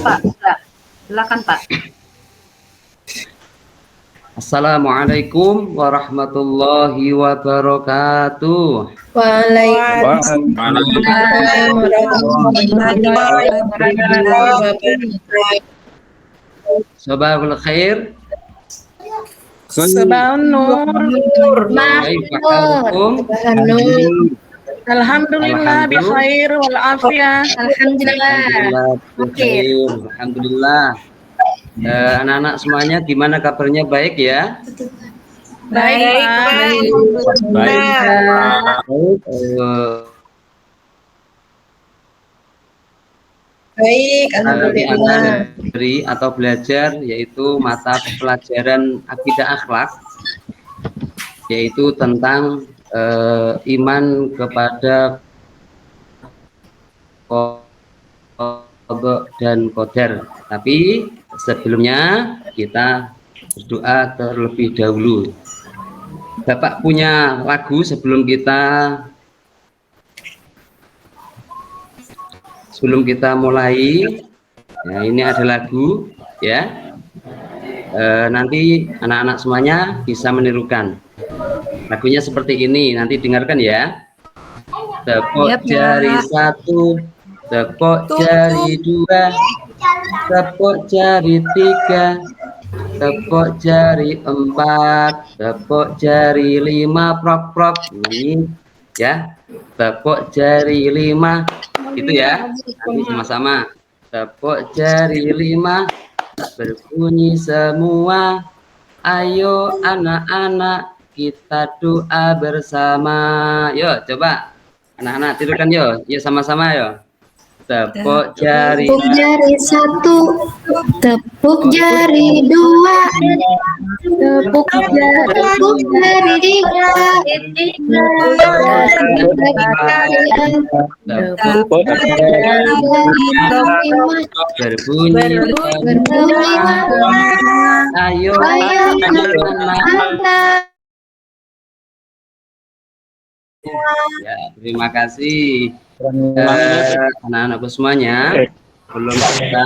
Pak. Silakan Pak. Assalamualaikum warahmatullahi wabarakatuh. Waalaikumsalam warahmatullahi wabarakatuh. Sabahul khair. Sabahun nur. Alhamdulillah bi khair wal afiyah. Alhamdulillah. Alhamdulillah. Anak-anak semuanya gimana kabarnya, baik ya? Baik. Baik, alhamdulillah. Beri atau belajar yaitu mata pelajaran akidah akhlak, yaitu tentang iman kepada qada dan qadar. Tapi sebelumnya kita berdoa terlebih dahulu. Bapak punya lagu sebelum kita mulai. Nah, ini ada lagu ya. Nanti anak-anak semuanya bisa menirukan. Lagunya seperti ini, nanti dengarkan ya. Tepuk jari 1, tepuk jari 2, tepuk jari 3, tepuk jari 4, tepuk jari 5, prok ini ya. Tepuk jari 5 itu ya. Nanti sama-sama. Tepuk jari 5 berbunyi semua. Ayo anak-anak kita doa bersama. Yuk coba anak-anak tirukan yuk. Yuk sama-sama yuk. Tepuk jari 1, tepuk jari 2, tepuk jari 3, tepuk jari 4, berbunyi. Ayo anak-anak. Ya, terima kasih anak-anakku semuanya. Belum kita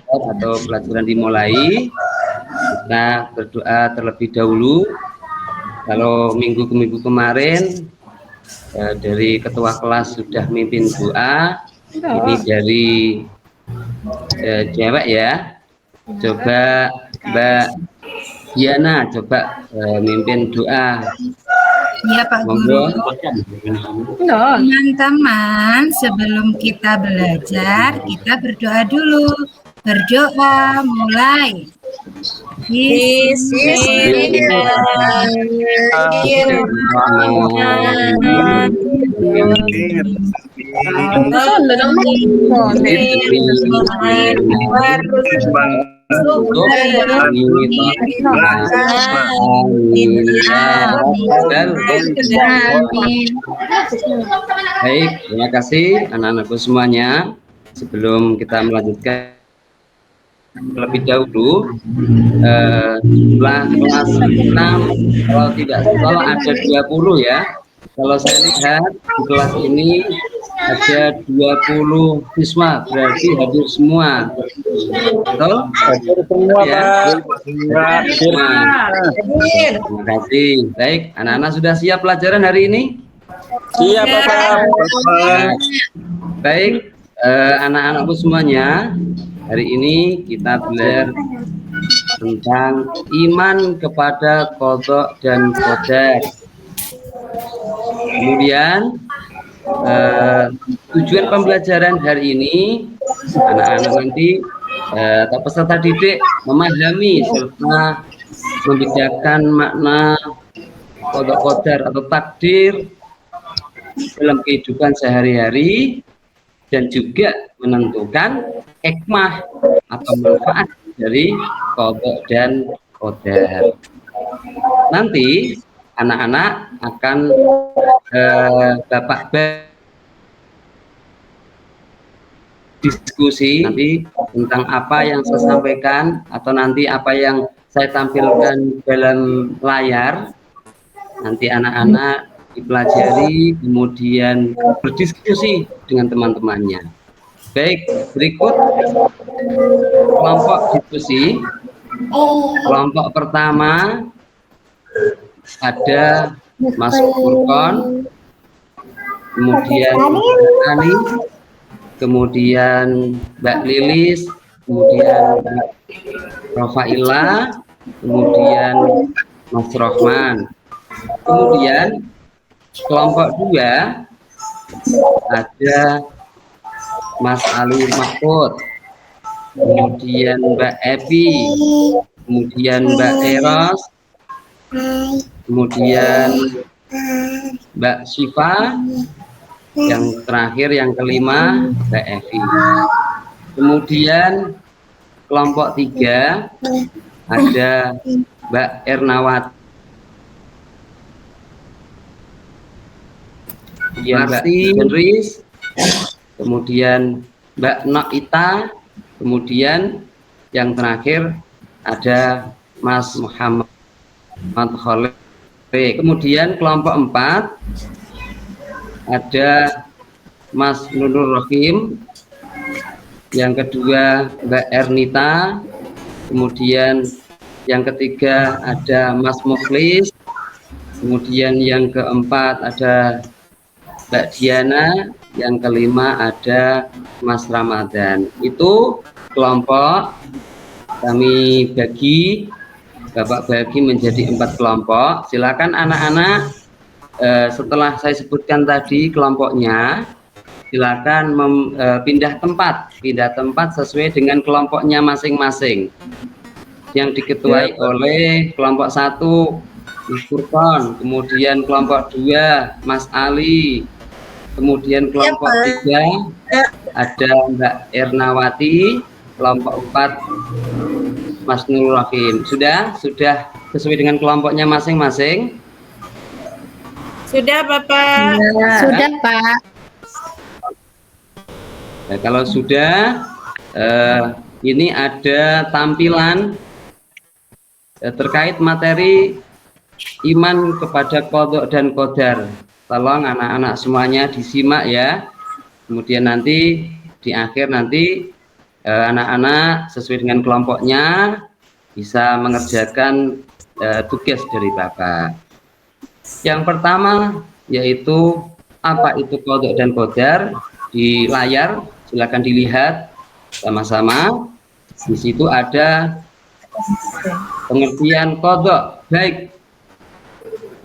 atau pelajaran dimulai, kita berdoa terlebih dahulu. Kalau minggu ke minggu kemarin dari ketua kelas sudah mimpin doa, ini dari cewek ya. Coba Mbak Diana coba mimpin doa. Ya Pak Guru. Teman-teman, sebelum kita belajar, kita berdoa dulu. Berdoa mulai. Baik, terima kasih anak-anakku semuanya. Sebelum kita melanjutkan lebih dahulu, jumlah kelas 6 kalau tidak salah ada 20 ya. Kalau saya lihat di kelas ini ada 20 siswa, berarti hadir semua. Betul? Hadir semua ya. Terima kasih. Baik, anak-anak sudah siap pelajaran hari ini? Siap Bapak. Baik, anak-anakku semuanya, hari ini kita belajar tentang iman kepada qada dan qadar. Kemudian tujuan pembelajaran hari ini, anak-anak nanti atau peserta didik memahami serta membedakan makna qada qadar atau takdir dalam kehidupan sehari-hari, dan juga menentukan hikmah atau manfaat dari qada dan qadar. Nanti anak-anak akan Bapak diskusi nanti tentang apa yang saya sampaikan atau nanti apa yang saya tampilkan dalam layar. Nanti anak-anak dipelajari, kemudian berdiskusi dengan teman-temannya. Baik, berikut kelompok diskusi. Kelompok pertama ada Mas Furqon, kemudian Mbak Ani, kemudian Mbak Lilis, kemudian Mbak Rofaila, kemudian Mas Rohman. Kemudian kelompok 2 ada Mas Ali Mahfud, kemudian Mbak Evi, kemudian Mbak Eros, kemudian Mbak Syifa, yang terakhir yang kelima Mbak Evi. Kemudian kelompok 3 ada Mbak Ernawati, Mbak Henris, kemudian Mbak Noita, kemudian yang terakhir ada Mas Muhammad Khalid. Kemudian kelompok 4 ada Mas Nurul Rahim, yang kedua Mbak Ernita, kemudian yang ketiga ada Mas Mukhlis, kemudian yang keempat ada Mbak Diana, yang kelima ada Mas Ramadan. Itu kelompok kami bagi, Bapak bagi menjadi 4 kelompok. Silakan anak-anak, setelah saya sebutkan tadi kelompoknya, silakan pindah tempat sesuai dengan kelompoknya masing-masing. Yang diketuai oleh kelompok 1 Mas Furqon, kemudian kelompok 2 Mas Ali, kemudian kelompok 3 ada Mbak Ernawati, kelompok 4 Mas Nurul Rahim. Sudah sesuai dengan kelompoknya masing-masing? Sudah, Bapak. Sudah, Pak. Nah, kalau sudah, ini ada tampilan terkait materi iman kepada qadha dan qadar. Tolong anak-anak semuanya disimak ya. Kemudian nanti di akhir nanti anak-anak sesuai dengan kelompoknya bisa mengerjakan tugas dari Bapak. Yang pertama yaitu apa itu qadha dan qadar. Di layar silakan dilihat sama-sama. Di situ ada pengertian qadha baik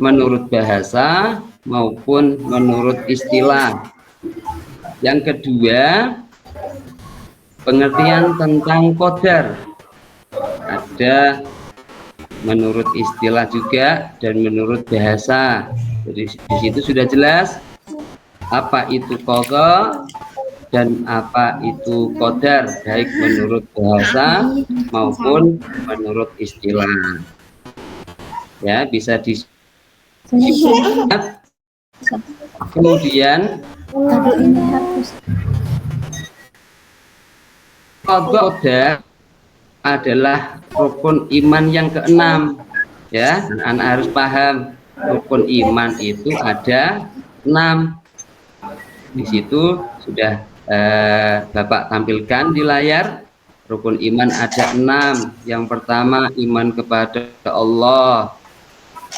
menurut bahasa maupun menurut istilah. Yang kedua, pengertian tentang qadar ada menurut istilah juga dan menurut bahasa. Jadi di situ sudah jelas apa itu qadha dan apa itu qadar baik menurut bahasa maupun menurut istilah. Ya, bisa di kemudian qadar adalah rukun iman yang ke-6 ya. Anak harus paham rukun iman itu ada 6. Di situ sudah Bapak tampilkan di layar. Rukun iman ada 6. Yang pertama iman kepada Allah,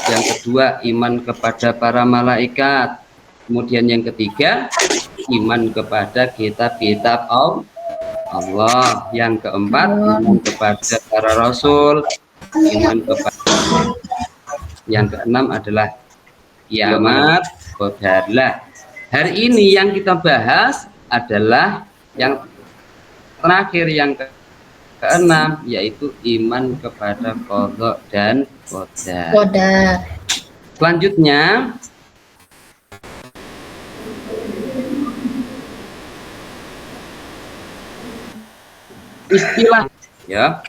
yang kedua iman kepada para malaikat, kemudian yang ketiga iman kepada kitab-kitab Allah, yang keempat iman kepada para rasul, iman kepada, yang keenam adalah kiamat qadarlah. Hari ini yang kita bahas adalah yang terakhir, yang keenam, yaitu iman kepada qadha dan qadar. Selanjutnya istilah ya.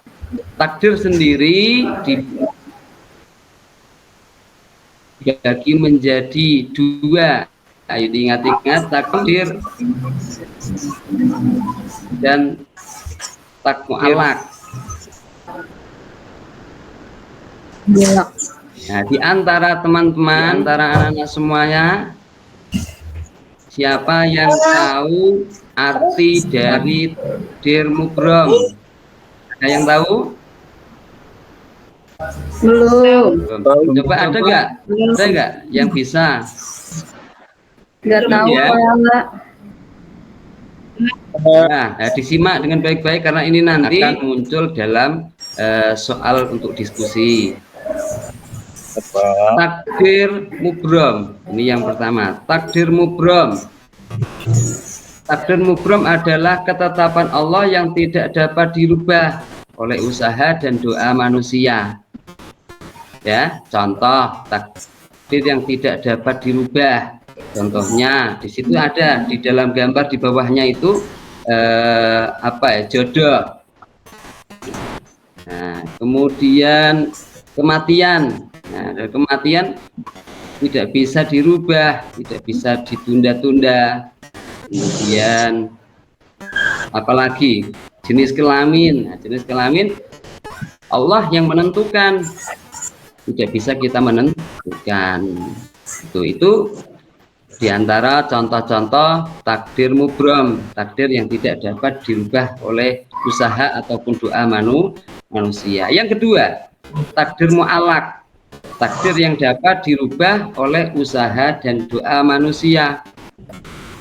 Takdir sendiri dibagi menjadi 2. Ayo diingat-ingat, takdir dan takmu'alak. Nah, di antara teman-teman, antara anak-anak semuanya, siapa yang tahu arti dari takdir mubrom? Ada yang tahu? Belum. Coba ada nggak? Ada nggak yang bisa? Nggak tahu Ya. saya, Mbak. Nah, disimak dengan baik-baik karena ini nanti akan muncul dalam soal untuk diskusi. Takdir mubrom. Ini yang pertama. Takdir mubrom. Takdir mubrom adalah ketetapan Allah yang tidak dapat dirubah oleh usaha dan doa manusia. Ya, contoh takdir yang tidak dapat dirubah. Contohnya di situ ada di dalam gambar di bawahnya itu jodoh. Nah, kemudian kematian. Nah, kematian tidak bisa dirubah, tidak bisa ditunda-tunda. Kemudian apalagi jenis kelamin. Nah, jenis kelamin Allah yang menentukan, tidak bisa kita menentukan. Itu diantara contoh-contoh takdir mubrom, takdir yang tidak dapat dirubah oleh usaha ataupun doa manusia. Yang kedua, takdir mu'alak, takdir yang dapat dirubah oleh usaha dan doa manusia.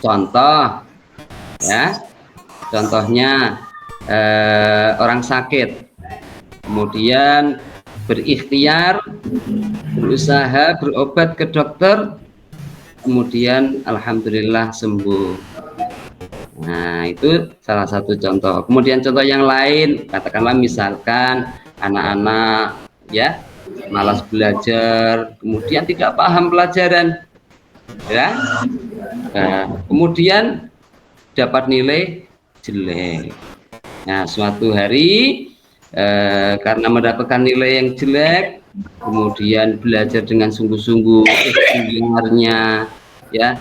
Contoh, ya, contohnya orang sakit, kemudian berikhtiar, berusaha, berobat ke dokter, kemudian alhamdulillah sembuh. Nah, itu salah satu contoh. Kemudian contoh yang lain, katakanlah misalkan anak-anak ya malas belajar, kemudian tidak paham pelajaran, ya. Nah, kemudian dapat nilai jelek. Nah, suatu hari karena mendapatkan nilai yang jelek, kemudian belajar dengan sungguh-sungguh, ikhtiarnya, ya,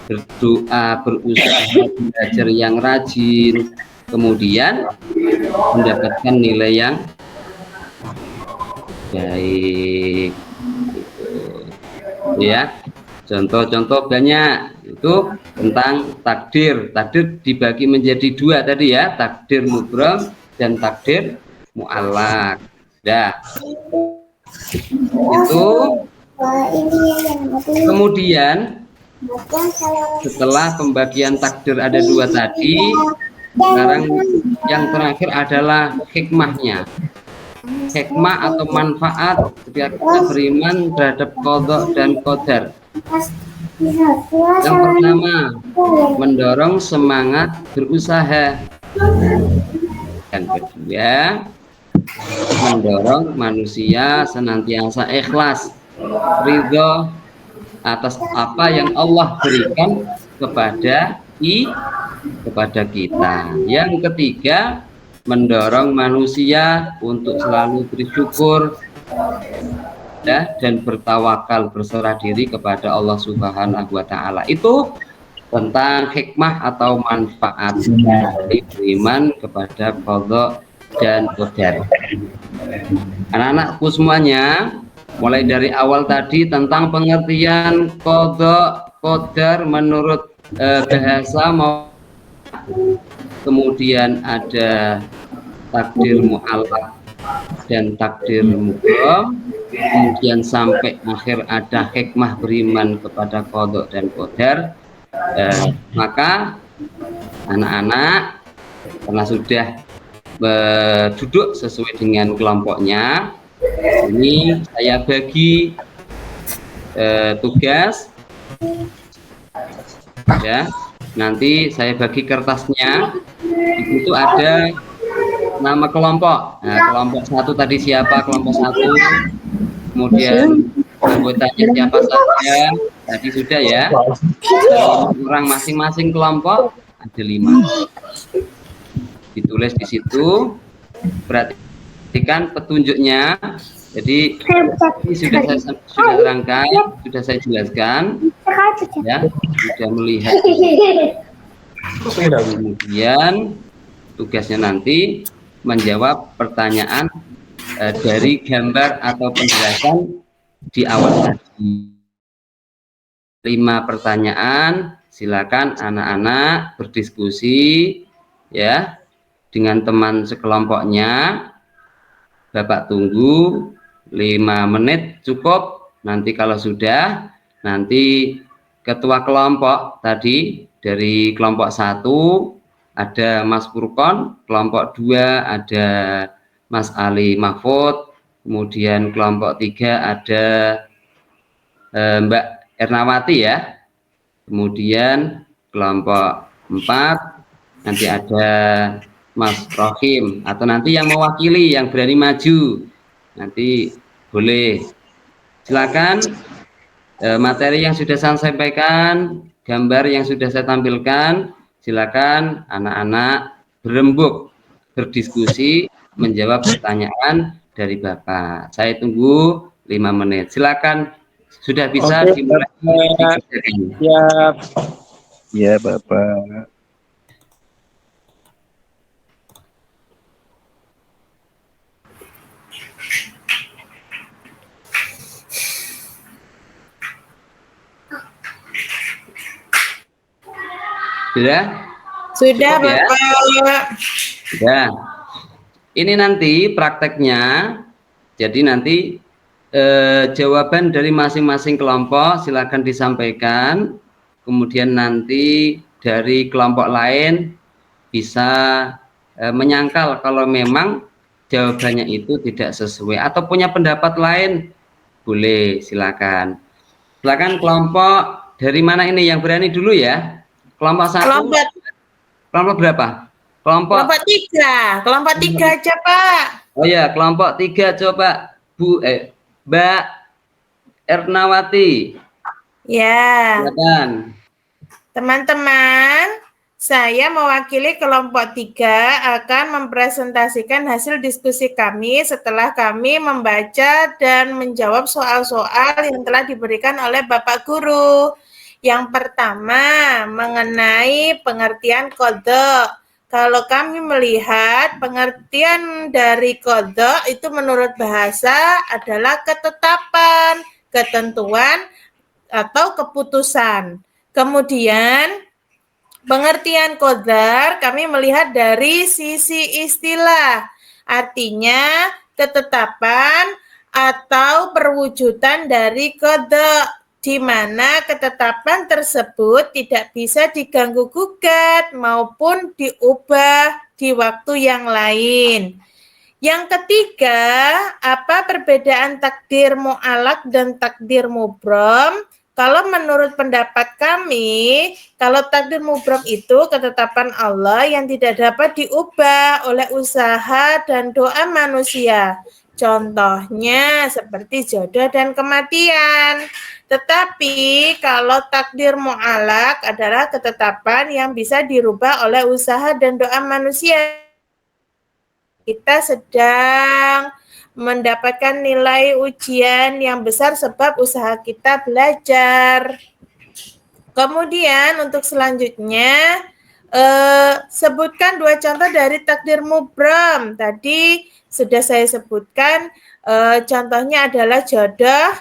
berdoa, berusaha, belajar yang rajin, kemudian mendapatkan nilai yang baik. Ya, contoh-contoh banyak itu tentang takdir. Takdir dibagi menjadi dua tadi ya, takdir mubrom dan takdir mu'alak. Dah. Itu kemudian setelah pembagian takdir ada dua tadi, sekarang yang terakhir adalah hikmahnya. Hikmah atau manfaat ketika kita beriman terhadap qadha dan qadar. Yang pertama, mendorong semangat berusaha. Yang kedua, mendorong manusia senantiasa ikhlas, ridho atas apa yang Allah berikan kepada kita. Yang ketiga, mendorong manusia untuk selalu bersyukur ya, dan bertawakal, berserah diri kepada Allah Subhanahu wa Ta'ala. Itu tentang hikmah atau manfaat dari beriman kepada qadha dan qadar. Anak-anakku semuanya, mulai dari awal tadi tentang pengertian qadha qadar menurut bahasa kemudian ada takdir mu'alaq dan takdir mubrom, kemudian sampai akhir ada hikmah beriman kepada qadha dan qadar. Maka anak-anak karena sudah duduk sesuai dengan kelompoknya, ini saya bagi tugas ya. Nanti saya bagi kertasnya, di situ ada nama kelompok. Nah, kelompok satu tadi siapa? Kelompok satu. Kemudian anggotanya siapa saja? Tadi sudah ya. Orang masing-masing kelompok ada 5. Ditulis di situ. Perhatikan petunjuknya. Jadi ini sudah terangkan, sudah saya jelaskan, ya, sudah melihat. Kemudian tugasnya nanti menjawab pertanyaan dari gambar atau penjelasan di awal tadi. 5 pertanyaan silakan anak-anak berdiskusi ya dengan teman sekelompoknya. Bapak tunggu 5 menit cukup. Nanti kalau sudah, nanti ketua kelompok tadi dari kelompok 1 ada Mas Furqon, kelompok 2 ada Mas Ali Mahfud, kemudian kelompok 3 ada Mbak Ernawati ya, kemudian kelompok 4 nanti ada Mas Rohim, atau nanti yang mewakili yang berani maju nanti boleh, silakan. Materi yang sudah saya sampaikan, gambar yang sudah saya tampilkan, silakan anak-anak berembuk berdiskusi menjawab pertanyaan dari Bapak. Saya tunggu 5 menit, silakan. Sudah bisa dimulai. Siap. Ya, Bapak. Sudah? Sudah, Cukup, ya? Bapak. Sudah. Ini nanti prakteknya, jadi nanti jawaban dari masing-masing kelompok silakan disampaikan, kemudian nanti dari kelompok lain bisa menyangkal kalau memang jawabannya itu tidak sesuai atau punya pendapat lain, boleh, silakan. Silakan kelompok dari mana ini yang berani dulu ya? Kelompok 1. Kelompok berapa? Kelompok 3. Kelompok 3 aja, Pak. Oh ya, kelompok 3 coba Mbak Ernawati. Ya. Silakan. Teman-teman, saya mewakili kelompok 3 akan mempresentasikan hasil diskusi kami setelah kami membaca dan menjawab soal-soal yang telah diberikan oleh Bapak Guru. Yang pertama, mengenai pengertian kodok. Kalau kami melihat pengertian dari kodok itu menurut bahasa adalah ketetapan, ketentuan, atau keputusan. Kemudian, pengertian qadar kami melihat dari sisi istilah, artinya ketetapan atau perwujudan dari qada, di mana ketetapan tersebut tidak bisa diganggu-gugat maupun diubah di waktu yang lain. Yang ketiga, apa perbedaan takdir mu'alaq dan takdir mubrom? Kalau menurut pendapat kami, kalau takdir mubrom itu ketetapan Allah yang tidak dapat diubah oleh usaha dan doa manusia. Contohnya seperti jodoh dan kematian. Tetapi kalau takdir mu'alaq adalah ketetapan yang bisa dirubah oleh usaha dan doa manusia. Kita sedang mendapatkan nilai ujian yang besar sebab usaha kita belajar. Kemudian untuk selanjutnya, sebutkan 2 contoh dari takdir mubrom. Tadi sudah saya sebutkan, contohnya adalah jodoh,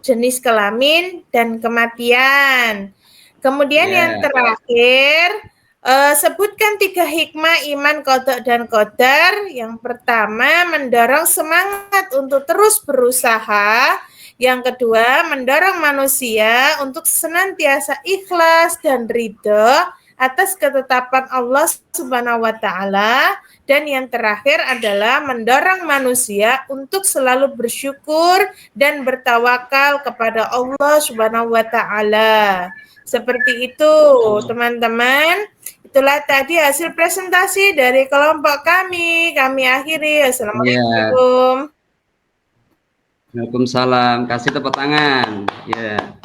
jenis kelamin, dan kematian. Kemudian yang terakhir, sebutkan 3 hikmah iman qada dan qadar. Yang pertama, mendorong semangat untuk terus berusaha. Yang kedua, mendorong manusia untuk senantiasa ikhlas dan ridho atas ketetapan Allah Subhanahu wa Ta'ala. Dan yang terakhir adalah mendorong manusia untuk selalu bersyukur dan bertawakal kepada Allah Subhanahu wa Ta'ala. Seperti itu, teman-teman. Itulah tadi hasil presentasi dari kelompok kami. Kami akhiri. Assalamualaikum. Waalaikumsalam. Kasih tepuk tangan. Ya.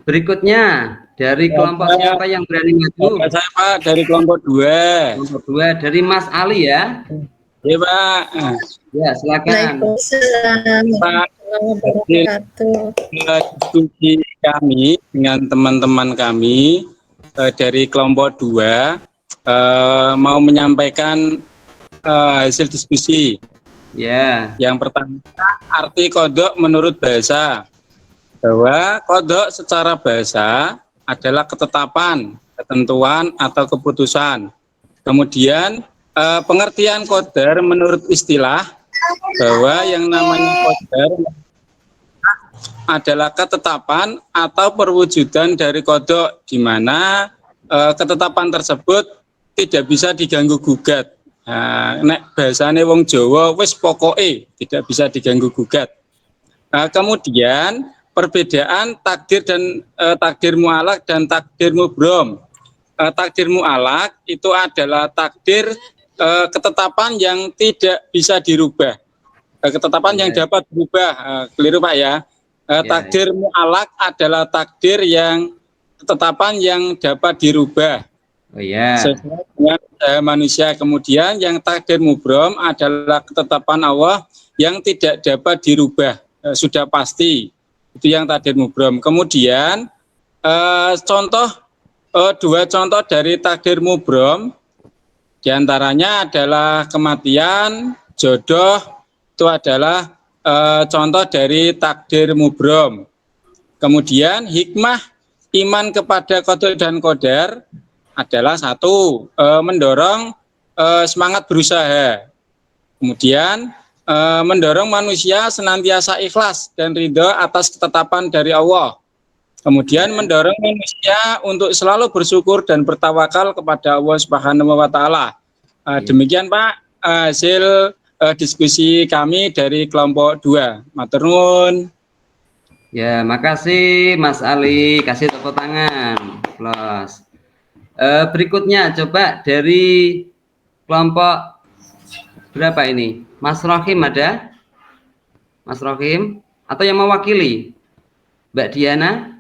Berikutnya dari kelompok siapa yang berani maju? Saya Pak dari kelompok 2. Kelompok 2 dari Mas Ali ya. Ya Pak. Ya, silakan. Pak, diskusi kami dengan teman-teman kami dari kelompok 2 mau menyampaikan hasil diskusi. Ya. Yang pertama, arti kodok menurut bahasa. Bahwa kodok secara bahasa adalah ketetapan, ketentuan, atau keputusan. Kemudian pengertian qadar menurut istilah bahwa yang namanya qadar adalah ketetapan atau perwujudan dari kodok, di mana ketetapan tersebut tidak bisa diganggu gugat. Nek bahasane wong Jawa wis pokoke tidak bisa diganggu gugat. Kemudian perbedaan takdir dan takdir mu'alaq dan takdir mubrom. Takdir mu'alaq itu adalah takdir ketetapan yang tidak bisa dirubah. Ketetapan yang dapat berubah. Keliru Pak ya. Takdir mu'alaq adalah takdir yang ketetapan yang dapat dirubah. Oh ya. Sesuai dengan manusia. Kemudian yang takdir mubrom adalah ketetapan Allah yang tidak dapat dirubah, sudah pasti. Itu yang takdir mubrom. Kemudian dua contoh dari takdir mubrom diantaranya adalah kematian, jodoh, itu adalah contoh dari takdir mubrom. Kemudian hikmah iman kepada qada dan qadar adalah satu, mendorong semangat berusaha. Kemudian mendorong manusia senantiasa ikhlas dan ridha atas ketetapan dari Allah. Kemudian mendorong manusia untuk selalu bersyukur dan bertawakal kepada Allah Subhanahu wa taala. Demikian Pak hasil diskusi kami dari kelompok 2. Matur nuwun. Ya, makasih Mas Ali, kasih tepuk tangan. Plus. Berikutnya coba dari kelompok berapa ini? Mas Rohim ada? Mas Rohim atau yang mewakili? Mbak Diana?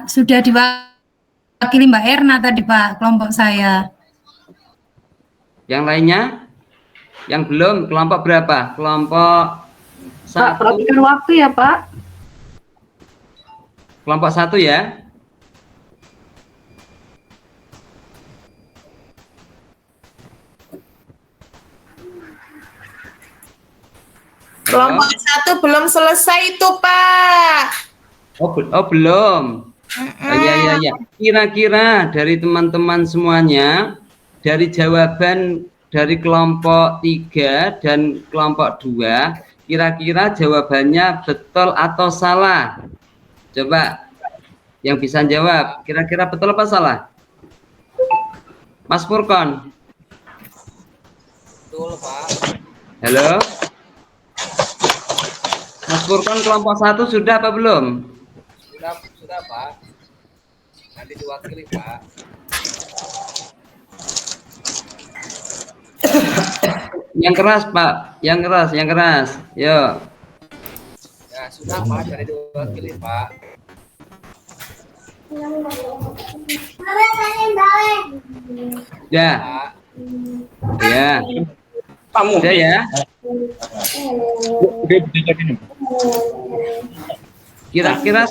Sudah diwakili Mbak Erna tadi Pak, kelompok saya. Yang lainnya? Yang belum, kelompok berapa? Kelompok Pak, perhatikan waktu ya Pak. Kelompok 1 ya. Kelompok 1 belum selesai itu Pak. Oh belum. Ya. Kira-kira dari teman-teman semuanya, dari jawaban dari kelompok 3 dan kelompok 2, kira-kira jawabannya betul atau salah? Coba yang bisa jawab, kira-kira betul apa salah? Mas Furkon. Betul Pak. Halo. Mas Furkon kelompok 1 sudah apa belum? Sudah Pak. Nanti diwakili Pak. Yang keras Pak, yang keras. Yo. Ya sudah Pak, nanti diwakili Pak. Ya. Pak. Ya. Udah ya. Kira-kira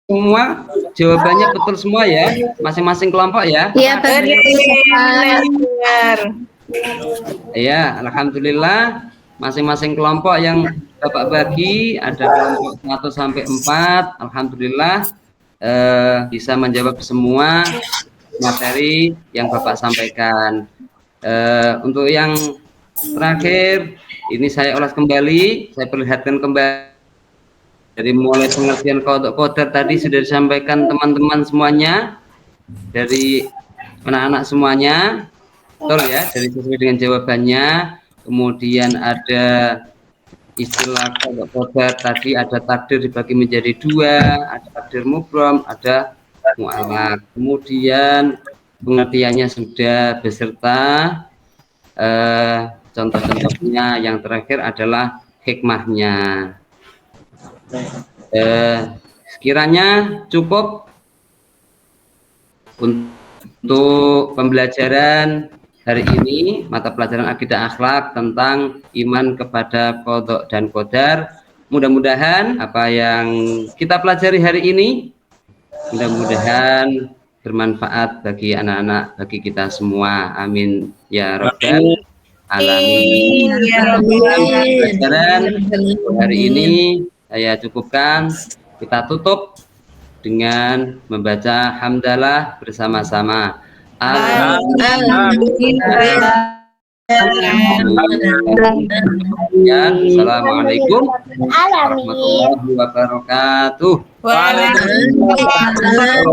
semua jawabannya betul semua ya, masing-masing kelompok ya. Iya Benar. Ya, alhamdulillah masing-masing kelompok yang Bapak bagi ada kelompok 1 sampai 4, alhamdulillah bisa menjawab semua materi yang Bapak sampaikan. Untuk yang terakhir ini saya ulas kembali, saya perlihatkan kembali dari mulai pengertian qada tadi sudah disampaikan teman-teman semuanya, dari anak-anak semuanya, betul ya, dari sesuai dengan jawabannya. Kemudian ada istilah qada tadi, ada takdir dibagi menjadi 2, ada takdir mubrom, ada mu'alaq. Kemudian pengertiannya sudah beserta contoh-contohnya. Yang terakhir adalah hikmahnya. Sekiranya cukup untuk pembelajaran hari ini, mata pelajaran akidah akhlak tentang iman kepada qada dan qadar. Mudah-mudahan apa yang kita pelajari hari ini mudah-mudahan bermanfaat bagi anak-anak, bagi kita semua. Amin ya rabbal alamin. Ya Rabbi. Pelajaran hari ini saya cukupkan. Kita tutup dengan membaca hamdalah bersama-sama. Assalamualaikum warahmatullahi wabarakatuh. Waalaikumsalam.